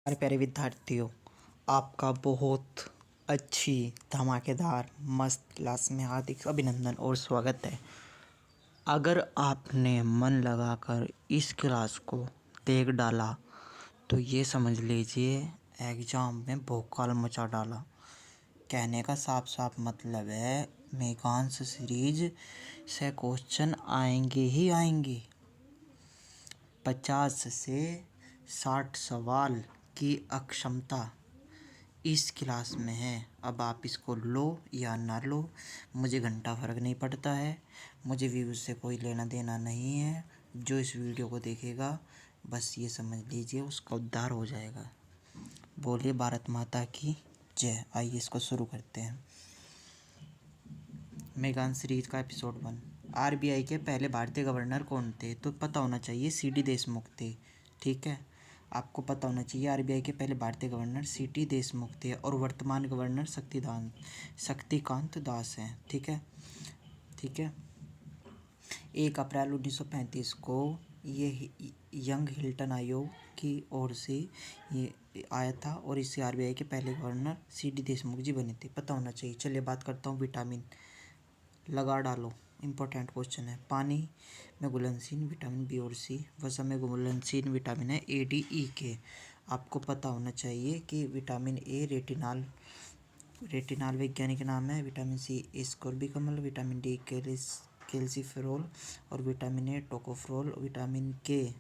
हमारे प्यारे विद्यार्थियों, आपका बहुत अच्छी धमाकेदार मस्त क्लास में हार्दिक अभिनंदन और स्वागत है। अगर आपने मन लगाकर इस क्लास को देख डाला तो ये समझ लीजिए एग्ज़ाम में भौकाल मचा डाला। कहने का साफ साफ मतलब है मेघांश सीरीज से क्वेश्चन आएंगे ही आएंगे। 50 से 60 सवाल की अक्षमता इस क्लास में है। अब आप इसको लो या ना लो, मुझे घंटा फ़र्क नहीं पड़ता है। मुझे व्यूज़ से कोई लेना देना नहीं है। जो इस वीडियो को देखेगा बस ये समझ लीजिए उसका उद्धार हो जाएगा। बोलिए भारत माता की जय। आइए इसको शुरू करते हैं। मेघांश सीरीज का एपिसोड 1। आरबीआई के पहले भारतीय गवर्नर कौन थे? तो पता होना चाहिए सीडी देशमुख थे। ठीक है, आपको पता होना चाहिए आरबीआई के पहले भारतीय गवर्नर सीडी देशमुख थे और वर्तमान गवर्नर शक्तिकांत दास हैं। ठीक है, ठीक है। 1 अप्रैल 1935 को ये यंग हिल्टन आयोग की ओर से ये आया था और इससे आरबीआई के पहले गवर्नर सीडी देशमुख जी बने थे। पता होना चाहिए। चलिए बात करता हूँ विटामिन। लगा डालो, इम्पोर्टेंट क्वेश्चन है। पानी में घुलनशील विटामिन बी और सी, वसा में घुलनशील विटामिन है ए, डी, ई के। आपको पता होना चाहिए कि विटामिन ए रेटिनाल वैज्ञानिक नाम है। विटामिन सी एस्कोर्बिकमल, विटामिन डी कैल्सिफेरोल और vitamin A tocopherol, vitamin K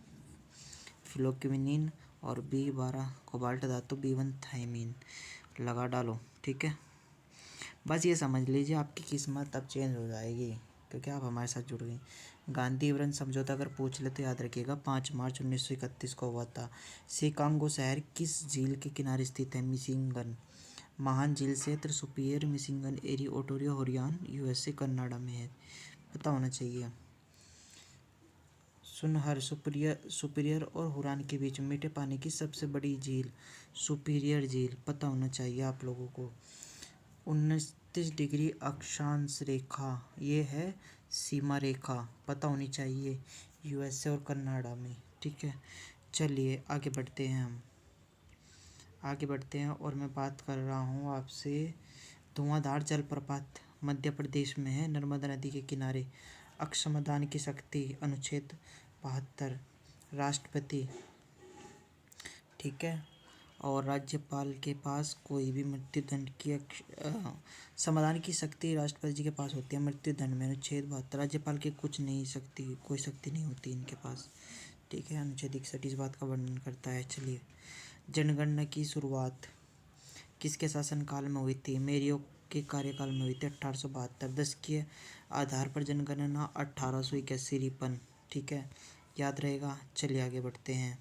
phylloquinone और B12 कोबाल्ट धातु, B1 थायमीन। लगा डालो, ठीक है। बस ये समझ लीजिए आपकी किस्मत अब चेंज हो जाएगी क्योंकि आप हमारे साथ जुड़ गई। गांधी व्रन समझौता अगर पूछ ले तो याद रखिएगा 5 मार्च 1931 को हुआ था। शिकागो शहर किस झील के किनारे स्थित है? मिशिगन। महान झील क्षेत्र सुपिरियर मिशिगन एरी ओटोरियो हरियाण यूएसए कनाडा में है। पता होना चाहिए। सुनहर सुपीरियर और हुरान के बीच मीठे पानी की सबसे बड़ी झील सुपीरियर झील। पता होना चाहिए आप लोगों को। 29 डिग्री अक्षांश रेखा ये है सीमा रेखा। पता होनी चाहिए यूएसए और कनाडा में। ठीक है, चलिए आगे बढ़ते हैं। हम आगे बढ़ते हैं और मैं बात कर रहा हूँ आपसे। धुआंधार जलप्रपात मध्य प्रदेश में है, नर्मदा नदी के किनारे। अक्षमदान की शक्ति अनुच्छेद 72। राष्ट्रपति, ठीक है, और राज्यपाल के पास कोई भी मृत्युदंड की समाधान की शक्ति राष्ट्रपति जी के पास होती है। मृत्युदंड में अनुच्छेद 72। राज्यपाल की कुछ नहीं शक्ति, कोई शक्ति नहीं होती इनके पास। ठीक है, अनुच्छेद 61 इस बात का वर्णन करता है। चलिए, जनगणना की शुरुआत किसके शासनकाल में हुई थी? मेरियो के कार्यकाल में हुई थी 1872। 10 के आधार पर जनगणना 1881। ठीक है, याद रहेगा। चलिए आगे बढ़ते हैं।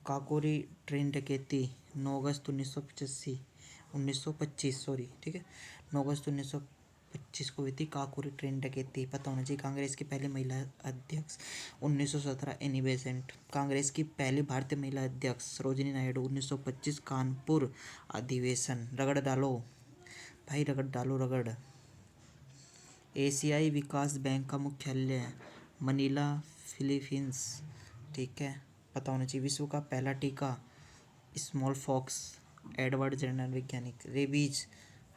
काकोरी ट्रेन डकैती 9 अगस्त 1925 सॉरी, ठीक है, 9 अगस्त 1925 को हुई थी काकोरी ट्रेन डकैती। पता होना चाहिए। कांग्रेस की पहली महिला अध्यक्ष 1917 एनी बेसेंट। कांग्रेस की पहली भारतीय महिला अध्यक्ष सरोजिनी नायडू 1925 कानपुर अधिवेशन। रगड़ डालो भाई, रगड़ डालो रगड़। एशियाई विकास बैंक का मुख्यालय मनीला, फिलीपींस। ठीक है, पता होना चाहिए। विश्व का पहला टीका स्मॉल फॉक्स एडवर्ड जर्नर वैज्ञानिक। रेबीज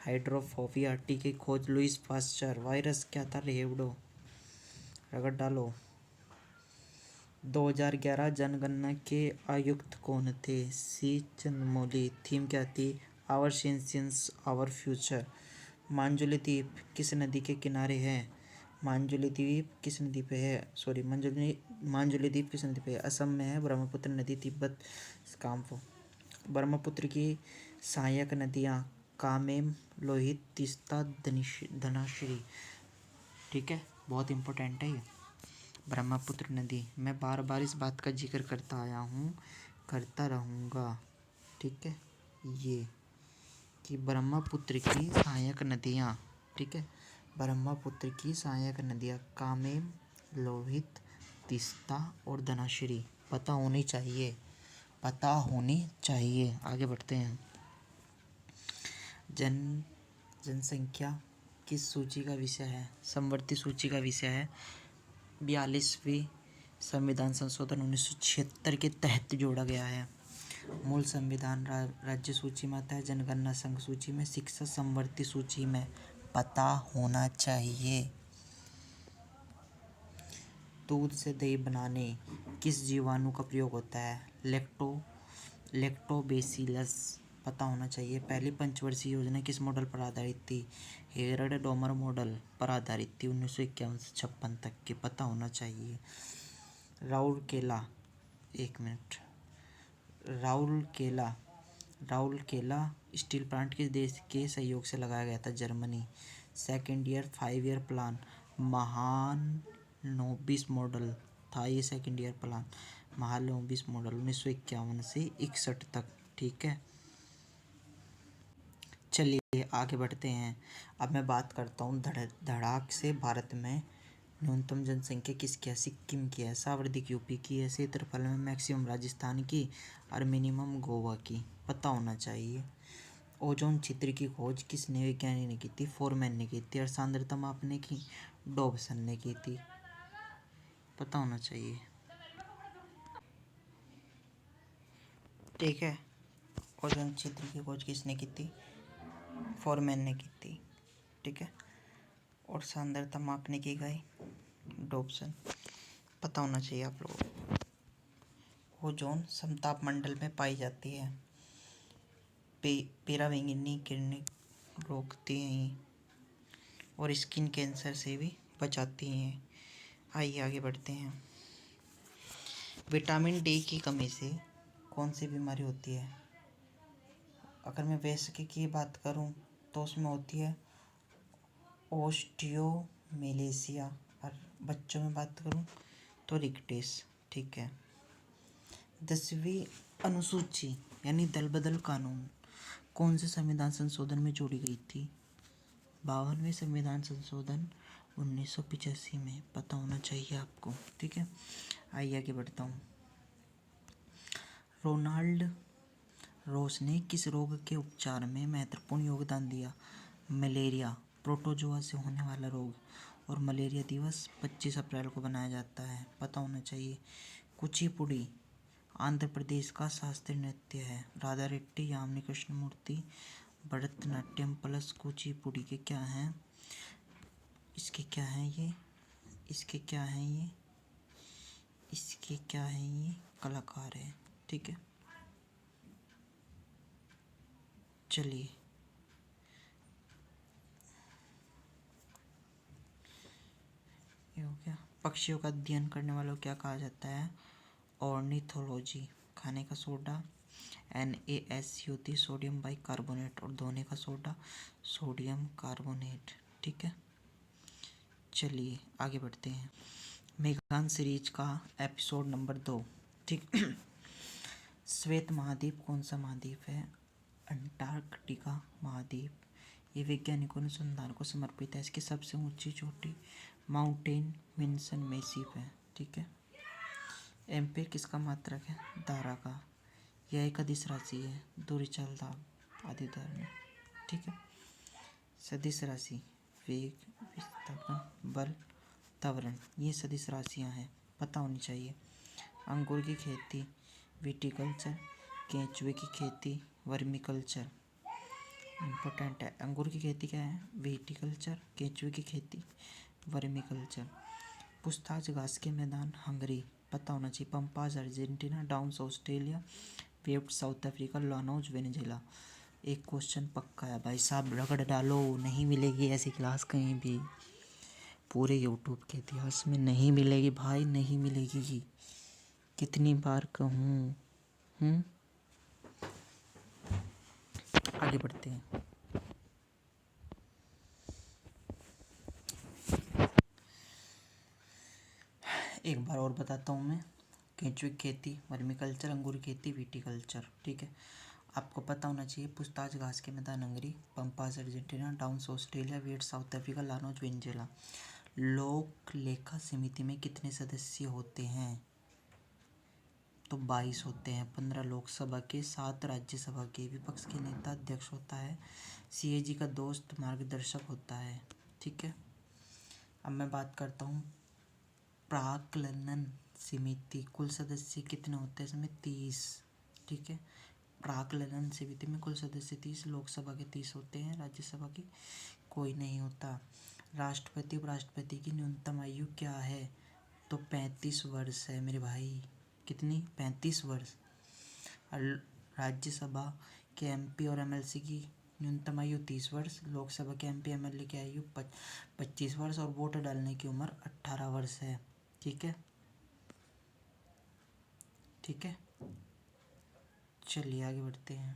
हाइड्रोफोबिया टीके खोज लुइस पास्चर। वायरस क्या था? रेवडो। रगड़ डालो। 2011 जनगणना के आयुक्त कौन थे? सी चंद्रमौली। थीम क्या थी? Our senses our future. Majuli द्वीप किस नदी के किनारे है? मांजुली द्वीप किस नदी पे है? सॉरी, मांजुली द्वीप किस नदी पे है? असम में है। ब्रह्मपुत्र नदी तिब्बत काम्फो। ब्रह्मपुत्र की सहायक नदियाँ कामेम, लोहित, तीस्ता, धनाश्री। ठीक है, बहुत इंपॉर्टेंट है ये ब्रह्मपुत्र नदी। मैं बार बार इस बात का जिक्र करता आया हूँ, करता रहूँगा। ठीक है, ये कि ब्रह्मपुत्र की सहायक नदियाँ, ठीक है, ब्रह्मपुत्र की सहायक नदियाँ कामेम, लोहित, तीस्ता और धनाश्री। पता होनी चाहिए, पता होनी चाहिए। आगे बढ़ते हैं। जनसंख्या किस सूची का विषय है? समवर्ती सूची का विषय है। 42वीं संविधान संशोधन 1976 के तहत जोड़ा गया है। मूल संविधान राज्य सूची में आता है, जनगणना संघ सूची में, शिक्षा समवर्ती सूची में। पता होना चाहिए। दूध से दही बनाने किस जीवाणु का प्रयोग होता है? लैक्टोबैसिलस। पता होना चाहिए। पहली पंचवर्षीय योजना किस मॉडल पर आधारित थी? हेरल्ड डोमर मॉडल पर आधारित थी 1951 से 56 तक की। पता होना चाहिए। राउरकेला, एक मिनट, राउरकेला स्टील प्लांट किस देश के सहयोग से लगाया गया था? Germany. Second year 5 year plan Mahalanobis model था ये। Second year plan Mahalanobis model 1951 से 61 तक। ठीक है, चलिए आगे बढ़ते हैं। अब मैं बात करता हूँ लद्दाख से भारत में न्यूनतम जनसंख्या किसकी है? सिक्किम की है। सर्वाधिक यूपी की है। क्षेत्रफल में मैक्सिमम राजस्थान की और मिनिमम गोवा की। पता होना चाहिए। ओजोन छिद्र की खोज किसने वैज्ञानिक ने की थी? फोरमैन ने की थी। और सांद्रता मापने की डॉबसन ने की थी। पता होना चाहिए। ठीक है, ओजोन छिद्र की खोज किसने की थी? फोरमैन ने की थी। ठीक है, और सांद्रता मापने की गई डॉबसन। पता होना चाहिए आप लोगों को। ओजोन समताप मंडल में पाई जाती है। पराबैंगनी किरणें रोकती हैं और स्किन कैंसर से भी बचाती हैं। आइए आगे बढ़ते हैं। विटामिन डी की कमी से कौन सी बीमारी होती है? अगर मैं वयस्क की बात करूं तो उसमें होती है ओस्टियोमेलेसिया, और बच्चों में बात करूं तो रिकटेस। ठीक है। 10वीं अनुसूची यानी दल बदल कानून कौन से संविधान संशोधन में जोड़ी गई थी? 52वें संविधान संशोधन 1985 में। पता होना चाहिए आपको। ठीक है, आइए आगे बढ़ता हूँ। रोनाल्ड रोस ने किस रोग के उपचार में महत्वपूर्ण योगदान दिया? मलेरिया, प्रोटोजोआ से होने वाला रोग। और मलेरिया दिवस 25 अप्रैल को बनाया जाता है। पता होना चाहिए। कुचिपुड़ी आंध्र प्रदेश का शास्त्रीय नृत्य है। राधा रेड्डी, यामिनी कृष्णमूर्ति, भरतनाट्यम प्लस कुचिपुड़ी के क्या हैं? इसके क्या हैं ये? इसके क्या हैं ये? इसके क्या हैं ये? कलाकार है। ठीक है, चलिए ये हो गया। पक्षियों का अध्ययन करने वालों को क्या कहा जाता है? ऑर्निथोलॉजी। खाने का सोडा NaSCO3 सोडियम बाइकार्बोनेट, और धोने का सोडा सोडियम कार्बोनेट। ठीक है, चलिए आगे बढ़ते हैं। मेघान सीरीज का एपिसोड नंबर 2। ठीक। श्वेत महाद्वीप कौन सा महाद्वीप है? अंटार्कटिका महाद्वीप। ये वैज्ञानिक अनुसंधान को समर्पित है। इसकी सबसे ऊंची चोटी माउंटेन विन्सन मैसिव है। ठीक है। एम्पीयर किसका मात्रक है? धारा का। यह एक अदिश राशि है। दूरी, चल, दाब आदि धर्म। ठीक है। सदिश राशि वेग, विस्थापन, बल, त्वरण, ये सदिश राशियाँ हैं। पता होनी चाहिए। अंगूर की खेती विटिकल्चर, केंचुए की खेती वर्मिकल्चर। इम्पोर्टेंट है। अंगूर की खेती क्या है? विटिकल्चर। केंचुए की खेती वर्मिकल्चर। पूछताछ घास के मैदान हंगरी। पता होना चाहिए। Pampas Argentina, downs Australia, waived south Africa, llanos Venezuela. एक क्वेश्चन पक्का है भाई साहब, रगड़ डालो। नहीं मिलेगी ऐसी क्लास कहीं भी, पूरे यूट्यूब के इतिहास में नहीं मिलेगी भाई, नहीं मिलेगी। कितनी बार कहूँ। आगे बढ़ते हैं। एक बार और बताता हूँ मैं। केंचुए की खेती वर्मिकल्चर, अंगूर की खेती विटिकल्चर। ठीक है, आपको पता होना चाहिए। पूछताछ घास के मैदान Hungary, pampas Argentina, downs Australia, veld South Africa, llanos Venezuela. लोक लेखा समिति में कितने सदस्य होते हैं? तो 22 होते हैं। 15 लोकसभा के, 7 राज्यसभा के। विपक्ष के नेता अध्यक्ष होता है। CAG का दोस्त मार्गदर्शक होता है। ठीक है, अब मैं बात करता हूँ प्राक्कलन समिति कुल सदस्य कितने होते हैं इसमें 30। ठीक है। प्राक्कलन समिति में कुल सदस्य 30, लोकसभा के 30 होते हैं, राज्यसभा के कोई नहीं होता। राष्ट्रपति उपराष्ट्रपति की न्यूनतम आयु क्या है? तो 35 वर्ष है मेरे भाई। कितनी? 35 वर्ष। राज्यसभा के एमपी और एमएलसी की न्यूनतम आयु 30 वर्ष, लोकसभा के एमपी एमएलए की आयु 25 वर्ष और वोट डालने की उम्र 18 वर्ष है। ठीक है, ठीक है। चलिए आगे बढ़ते हैं।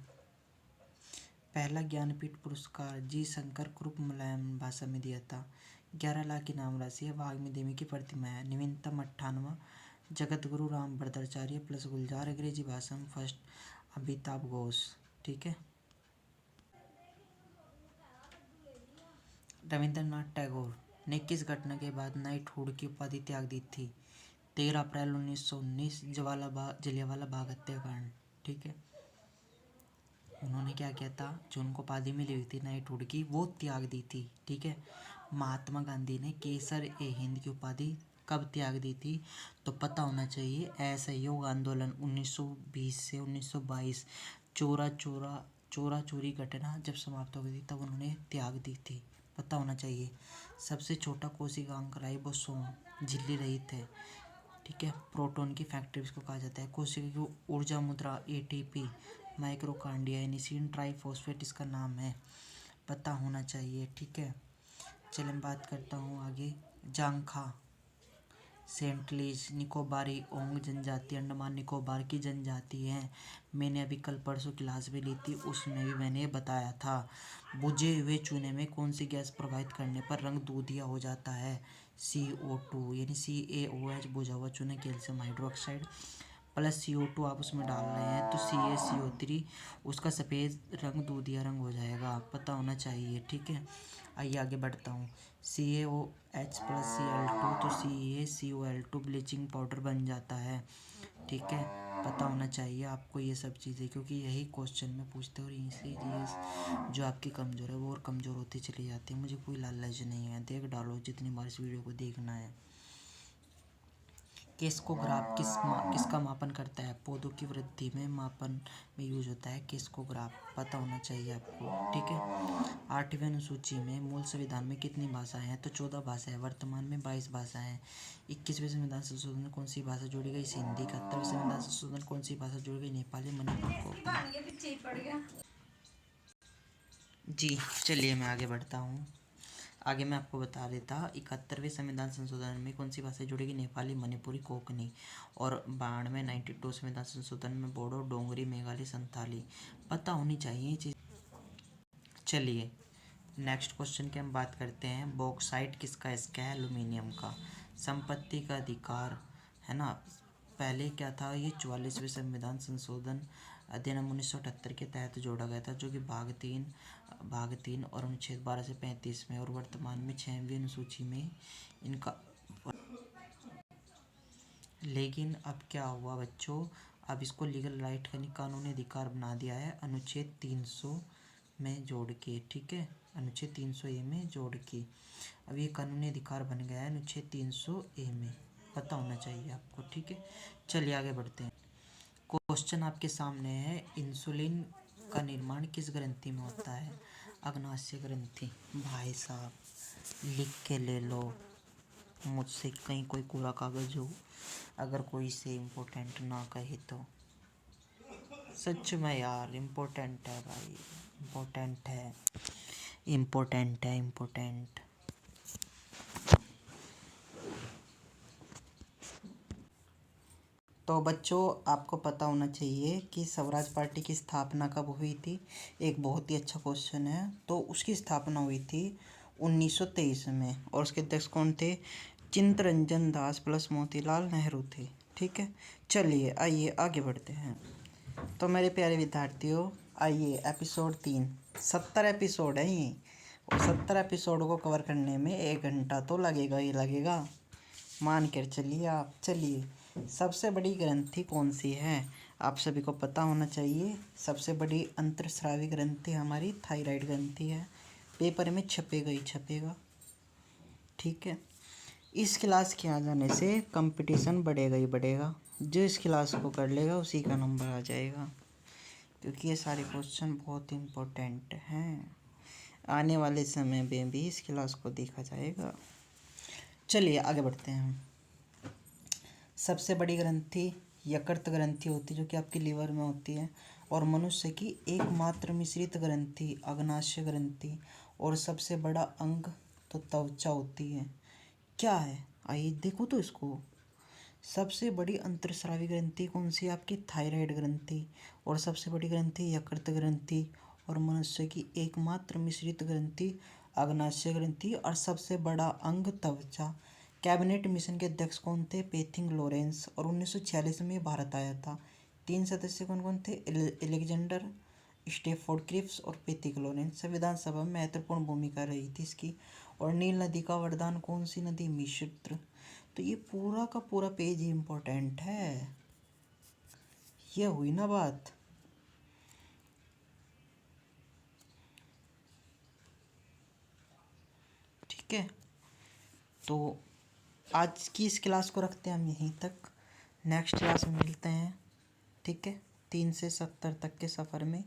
पहला ज्ञानपीठ पुरस्कार जी शंकर कुरुप मलयालम भाषा में दिया था। 11 लाख इनाम राशि है। वाग्मी देवी की प्रतिमा है। नवीनतम 98 जगत गुरु राम भद्राचार्य प्लस गुलजार। अंग्रेजी भाषा में फर्स्ट अमिताभ घोष। ठीक है। रविंद्रनाथ टैगोर ने किस घटना के बाद नाइटहुड की उपाधि त्याग दी थी? 13 अप्रैल 1919 जलियांवाला बाग हत्याकांड। ठीक है। उन्होंने क्या किया था? जो उनको उपाधि मिली हुई थी नाइटहुड की, वो त्याग दी थी। ठीक है। महात्मा गांधी ने केसर ए हिंद की उपाधि कब त्याग दी थी? तो पता होना चाहिए। असहयोग आंदोलन 1920 से 1922 चोरा चोरी घटना जब समाप्त हो गई थी तब उन्होंने त्याग दी थी। पता होना चाहिए। सबसे छोटा कोशिका अंक राइबोसोम झिल्ली रहित है। ठीक है। प्रोटॉन की फैक्ट्री इसको कहा जाता है। कोशिका की ऊर्जा मुद्रा एटीपी। माइक्रोकांडिया एनिसिन ट्राइफॉस्फेट इसका नाम है। पता होना चाहिए। ठीक है। चलिए मैं बात करता हूँ आगे। जांखा सेंटलीज निकोबारी ओंग जनजाति अंडमान निकोबार की जनजाति है। मैंने अभी कल परसों क्लास में ली थी, उसमें भी मैंने बताया था। बुझे हुए चूने में कौन सी गैस प्रवाहित करने पर रंग दूधिया हो जाता है? CO2 यानी CaOH। बुझा हुआ चूना कैल्शियम हाइड्रोक्साइड प्लस CO2 आप उसमें डाल रहे हैं तो CaCO3, उसका सफ़ेद रंग दूधिया रंग हो जाएगा। पता होना चाहिए। ठीक है। आइए आगे बढ़ता हूँ। CaOH प्लस Cl2 तो CaCOL2 ब्लीचिंग पाउडर बन जाता है। ठीक है। पता होना चाहिए आपको ये सब चीज़ें, क्योंकि यही क्वेश्चन में पूछते हैं और यहीं से ये जो आपकी कमज़ोर है वो और कमज़ोर होती चली जाती है। मुझे कोई लालच नहीं है, देख डालो जितनी बार इस वीडियो को देखना है। किसकोग्राफ किसका मापन करता है? पौधों की वृद्धि में मापन में यूज होता है किसकोग्राफ। पता होना चाहिए आपको। ठीक है। 8वीं अनुसूची में मूल संविधान में कितनी भाषाएं हैं? तो 14 भाषाएं। वर्तमान में 22 भाषाएं। 21वें संविधान संशोधन में कौन सी भाषा जोड़ी गई? हिंदी। 71वें संविधान संशोधन कौन सी भाषा जोड़ी गई? नेपाली, मणिपुरी को। जी चलिए मैं आगे बढ़ता हूँ। आगे मैं आपको बता देता। 71वें संविधान संशोधन में कौन सी भाषा जुड़ेगी? नेपाली, मणिपुरी, कोंकणी। और 92 संविधान संशोधन में बोडो, डोंगरी, मेघाली, संथाली। पता होनी चाहिए चीज़। चलिए नेक्स्ट क्वेश्चन की हम बात करते हैं। बॉक्साइट किसका इसका है? एल्यूमिनियम का। संपत्ति का अधिकार है ना। पहले क्या था? ये 44वें संविधान संशोधन अधिनियम 1978 के तहत जोड़ा गया था, जो कि भाग 3 और अनुच्छेद 12 से 35 में, और वर्तमान में 6वीं अनुसूची में इनका। लेकिन अब क्या हुआ बच्चों? अब इसको लीगल राइट का कानूनी अधिकार बना दिया है अनुच्छेद 300 में जोड़ के। ठीक है। अनुच्छेद 300A में जोड़ के अब ये कानूनी अधिकार बन गया है अनुच्छेद 300A में। पता होना चाहिए आपको। ठीक है। चलिए आगे बढ़ते हैं। क्वेश्चन आपके सामने है। इंसुलिन का निर्माण किस ग्रंथि में होता है? अग्नाशय ग्रंथि। भाई साहब लिख के ले लो, मुझसे कहीं कोई कूड़ा कागज हो, अगर कोई से इम्पोर्टेंट ना कहे तो। सच में यार इम्पोर्टेंट है भाई, इम्पोर्टेंट है, इम्पोर्टेंट है, इम्पोर्टेंट। तो बच्चों आपको पता होना चाहिए कि स्वराज पार्टी की स्थापना कब हुई थी। एक बहुत ही अच्छा क्वेश्चन है। तो उसकी स्थापना हुई थी 1923 में, और उसके अध्यक्ष कौन थे? चित्तरंजन दास प्लस मोतीलाल नेहरू थे। ठीक है। चलिए आइए आगे बढ़ते हैं। तो मेरे प्यारे विद्यार्थियों, आइए एपिसोड 3। 70 एपिसोड है ये, और 70 एपिसोड को कवर करने में 1 घंटा तो लगेगा ही लगेगा, मान कर चलिए आप। चलिए सबसे बड़ी ग्रंथि कौन सी है? आप सभी को पता होना चाहिए। सबसे बड़ी अंतर्स्रावी ग्रंथि हमारी थायराइड ग्रंथि है। पेपर में छपेगा ही छपेगा। ठीक है। इस क्लास के आ जाने से कंपटीशन बढ़ेगा ही बढ़ेगा। जो इस क्लास को कर लेगा उसी का नंबर आ जाएगा, क्योंकि ये सारे क्वेश्चन बहुत इम्पोर्टेंट हैं। आने वाले समय में भी इस क्लास को देखा जाएगा। चलिए आगे बढ़ते हैं हम। सबसे बड़ी ग्रंथि यकृत ग्रंथि होती है, जो कि आपकी लीवर में होती है, और मनुष्य की एकमात्र मिश्रित ग्रंथि अग्नाशय ग्रंथि, और सबसे बड़ा अंग तो त्वचा होती है। क्या है, आइए देखो तो इसको। सबसे बड़ी अंतर्स्रावी ग्रंथि कौन सी है? आपकी थायराइड ग्रंथि। और सबसे बड़ी ग्रंथि यकृत ग्रंथि, और मनुष्य की एकमात्र मिश्रित ग्रंथि अग्नाशय ग्रंथि, और सबसे बड़ा अंग त्वचा। कैबिनेट मिशन के अध्यक्ष कौन थे? पेथिंग लॉरेंस। और 1946 में भारत आया था। 3 सदस्य कौन कौन थे? एलेक्जेंडर स्टेफोर्ड क्रिप्स और पेथिंग लॉरेंस। संविधान सभा में महत्वपूर्ण भूमिका रही थी इसकी। और नील नदी का वरदान कौन सी नदी? मिस्र। तो ये पूरा का पूरा पेज ही इम्पोर्टेंट है। ये हुई ना बात। ठीक है, तो आज की इस क्लास को रखते हैं हम यहीं तक। नेक्स्ट क्लास में मिलते हैं। ठीक है, 3 से 70 तक के सफ़र में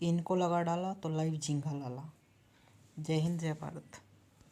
इनको लगा डाला तो लाइव झींगा लाला। जय हिंद, जय भारत।